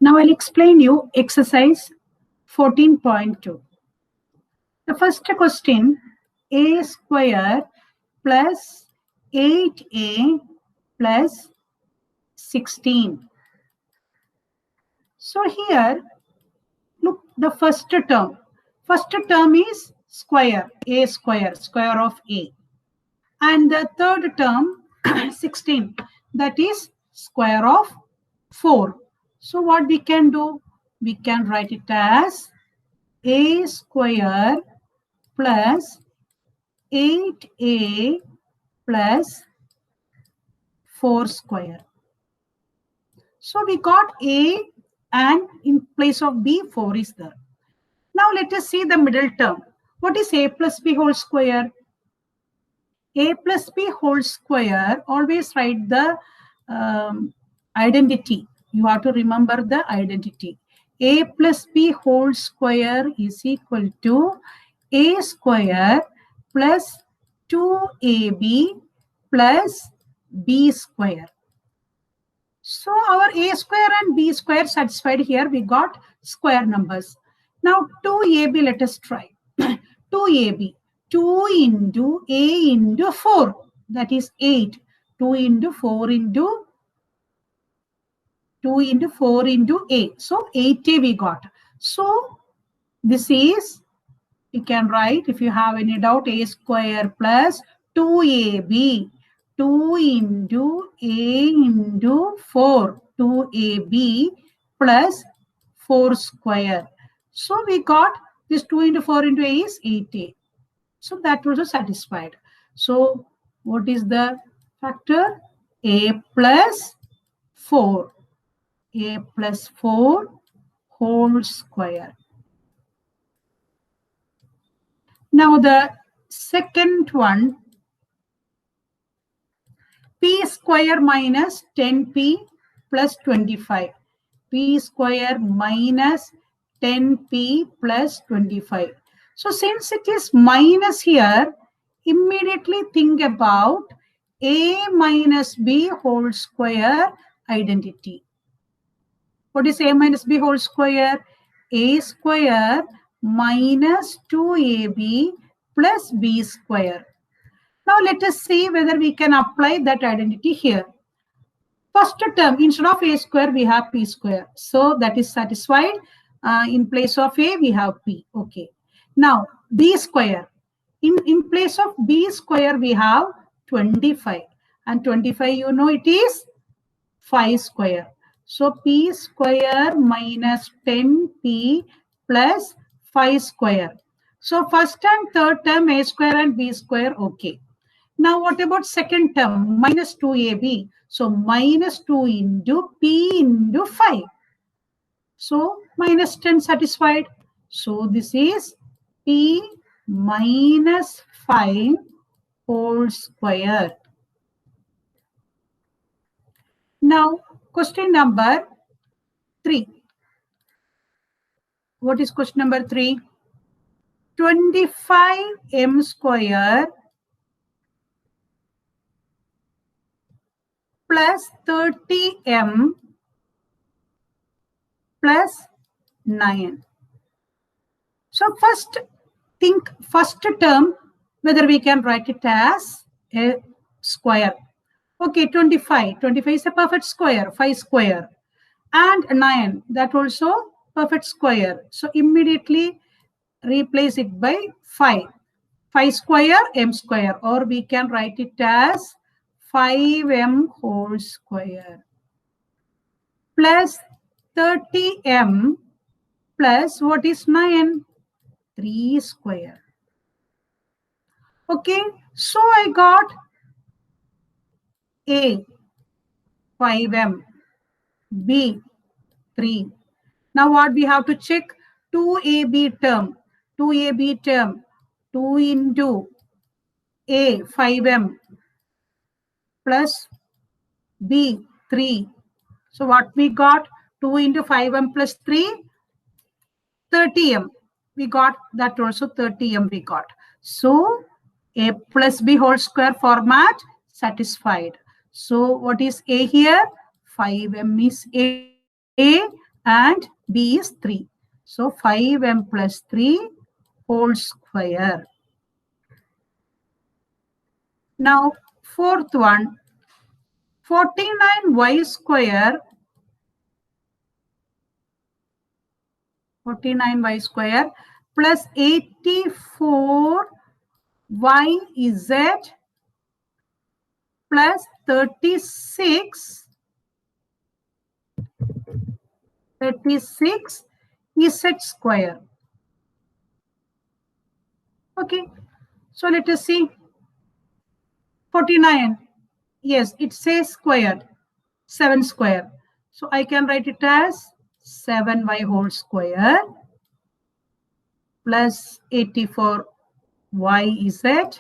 Now I'll explain you exercise 14.2. The first question, a square plus 8a plus 16. So here, look, the first term. First term is square, a square, square of a. And the third term, 16, that is square of 4. So what we can do? We can write it as a square plus 8a plus 4 square. So we got a, and in place of b, 4 is there. Now let us see the middle term. What is a plus b whole square? A plus b whole square, always write the identity. You have to remember the identity. A plus b whole square is equal to a square plus 2ab plus b square. So our a square and b square satisfied here. We got square numbers. Now 2ab, let us try. 2ab. 2 into a into 4. That is 8. 2 into 4 into 2 into 4 into a. So 8a we got. So this is, you can write, if you have any doubt, a square plus 2ab. 2 into a into 4. 2ab plus 4 square. So we got this 2 into 4 into a is 8a. So that also satisfied. So what is the factor? A plus 4. A plus 4 whole square. Now the second one, p square minus 10p plus 25. P square minus 10p plus 25. So since it is minus here, immediately think about a minus b whole square identity. What is a minus b whole square? A square minus 2ab plus b square. Now let us see whether we can apply that identity here. First term, instead of a square, we have p square. So that is satisfied. In place of a, we have p. Okay. Now, b square. In place of b square, we have 25. And 25, you know, it is 5 square. So, p square minus 10p plus 5 square. So, first and third term, a square and b square, okay. Now, what about second term? Minus 2ab. So, minus 2 into p into 5. So, minus 10 satisfied. So, this is p minus 5 whole square. Now, question number 3. What is question number 3? 25m square plus 30m plus 9. So first think first term whether we can write it as a square. Okay, 25. 25 is a perfect square, 5 square. And 9, that also perfect square. So immediately replace it by 5. 5 square, m square. Or we can write it as 5m whole square. Plus 30m plus what is 9? 3 square. Okay, so I got A, 5m, B, 3. Now what we have to check? 2ab term, 2ab term, 2 into A, 5m plus B, 3. So what we got? 2 into 5m plus 3, 30m. We got that also 30m we got. So a plus b whole square format satisfied. So what is a here? 5m is a and B is 3. So 5m plus 3 whole square. Now fourth one, 49y square, 49y square plus 84yz plus 36 z square. Okay, so let us see. 49, yes, it says squared, 7 square. So I can write it as 7y whole square plus 84yz,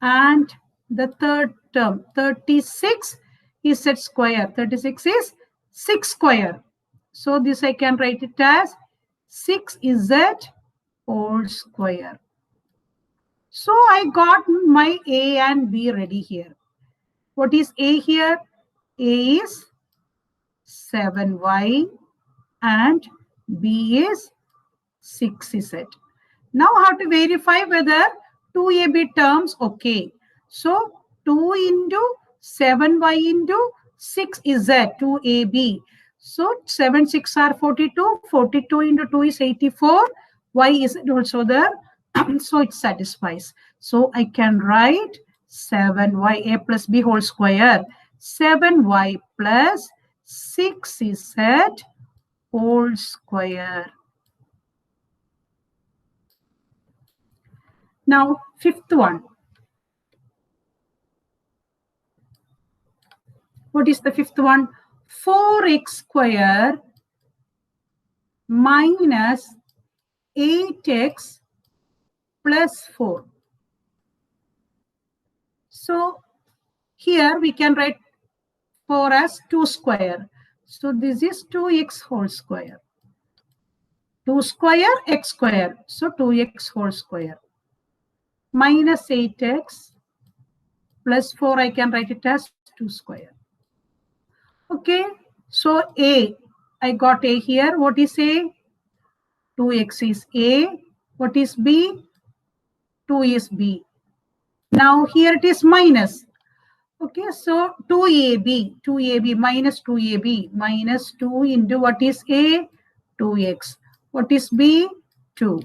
and the third term 36 is z square. 36 is 6 square. So this I can write it as 6z whole square. So I got my A and B ready here. What is A here? A is 7y and B is 6z. Now I have to verify whether 2AB terms okay. So 2 into 7y into 6z, 2AB. So 7 6 are 42. 42 into 2 is 84. Y is also there. So it satisfies. So I can write 7y a plus b whole square. 7y plus 6z whole square. Now, fifth one. What is the fifth one? 4x square minus 8x plus 4. So, here we can write 4 as 2 square. So, this is 2x whole square. 2 square, x square. So, 2x whole square. Minus 8x plus 4, I can write it as 2 square. Okay, so A, I got A here. What is A? 2x is A. What is B? 2 is B. Now here it is minus. Okay, so 2AB minus 2AB minus 2 into what is A? 2x. What is B? 2.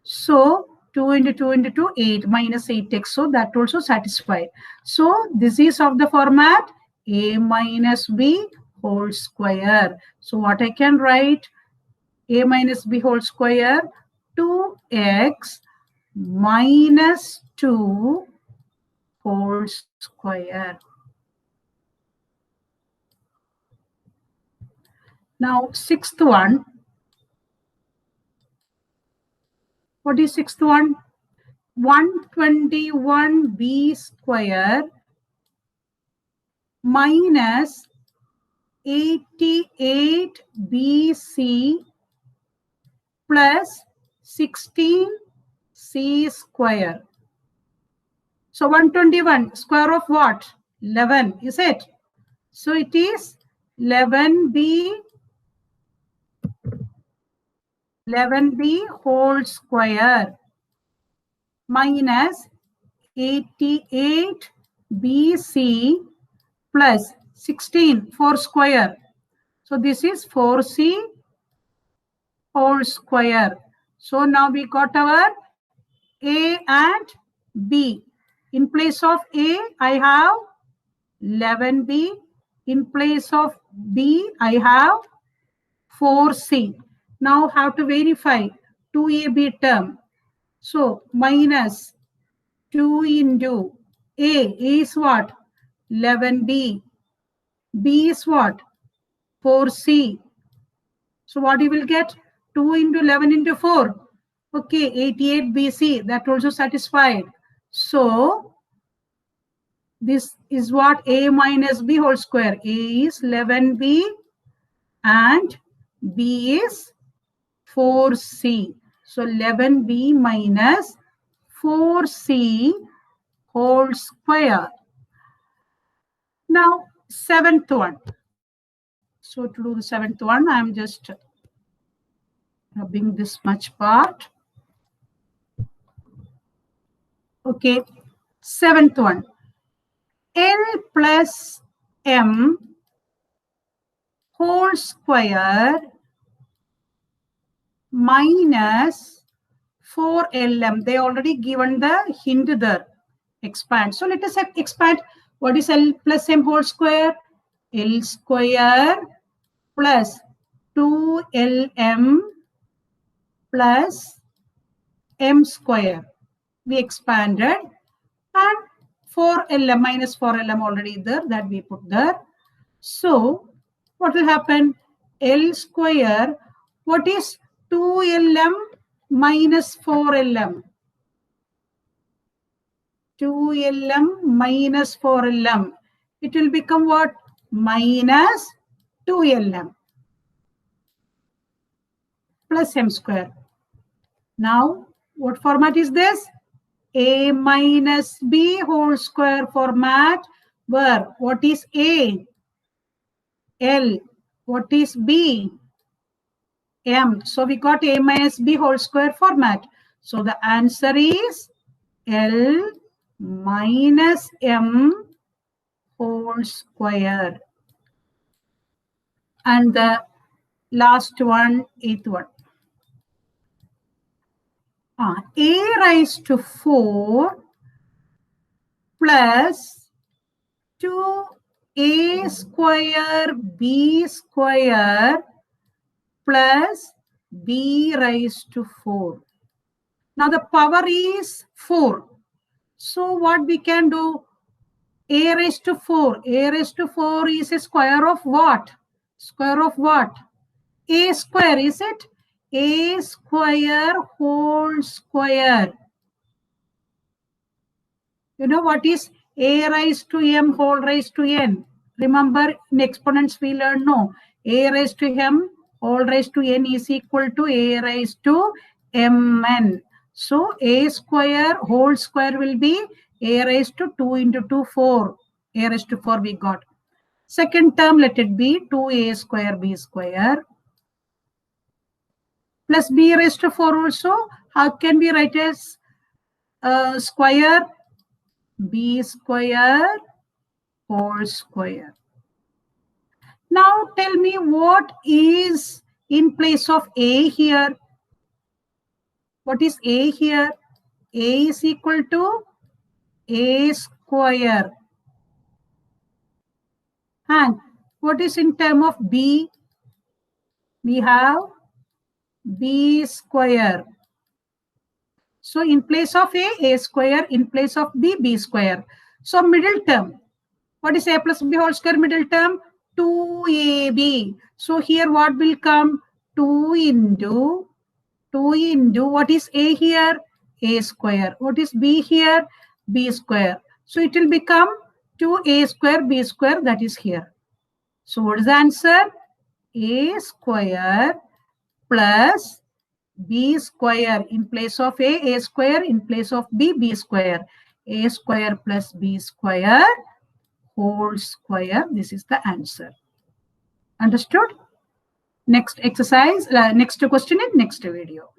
So 2 into 2 into 2, 8 minus 8x. So that also satisfied. So this is of the format A minus B whole square. So what I can write? A minus B whole square, 2x minus 2 whole square. Now, sixth one. What is sixth one? 121b square minus 88bc plus 16c square. So 121 square of what? 11, is it? So it is 11b whole square minus 88bc plus 16, 4 square. So this is 4c whole square. So now we got our A and B. In place of A, I have 11b. In place of B, I have 4c. Now have to verify 2AB term. So minus 2 into A is what? 11b. B is what? 4c. So what you will get? 2 into 11 into 4. Okay, 88bc. That also satisfied. So this is what? A minus B whole square. A is 11b and B is 4c. So 11b minus 4c whole square. Now, seventh one. So to do the 7th one, I'm just rubbing this much part. Okay, 7th one. L plus M whole square minus 4LM. They already given the hint there. Expand. So let us expand. What is L plus M whole square? L square plus 2LM plus M square. We expanded, and 4LM minus 4LM already there, that we put there. So what will happen? L square, what is 2LM minus 4LM? 2LM minus 4LM. It will become what? Minus 2LM plus M square. Now, what format is this? A minus B whole square format, where what is A? L. What is B? M. So we got A minus B whole square format. So the answer is L minus M whole square. And the last one, 8th one. A raised to 4 plus 2A square B square plus B raised to 4. Now the power is 4. So what we can do? A raised to 4. A raised to 4 is a square of what? Square of what? A square, is it? A square whole square. You know what is A raised to M whole raised to N? Remember, in exponents we learn, no. A raised to M whole raised to N is equal to A raised to Mn. So A square whole square will be A raised to 2 into 2, 4. A raised to 4 we got. Second term, let it be 2A square B square plus B raised to 4 also. How can we write as square? B square whole square. Now tell me what is in place of A here. What is A here? A is equal to A square. And what is in term of B? We have B square. So in place of A square. In place of B, B square. So middle term. What is A plus B whole square middle term? 2AB. So here what will come? 2 into what is A here? A square. What is B here? B square. So it will become 2A square B square, that is here. So what is the answer? A square plus B square. In place of A square. In place of B, B square. A square plus B square whole square. This is the answer. Understood? Next exercise, next question in next video.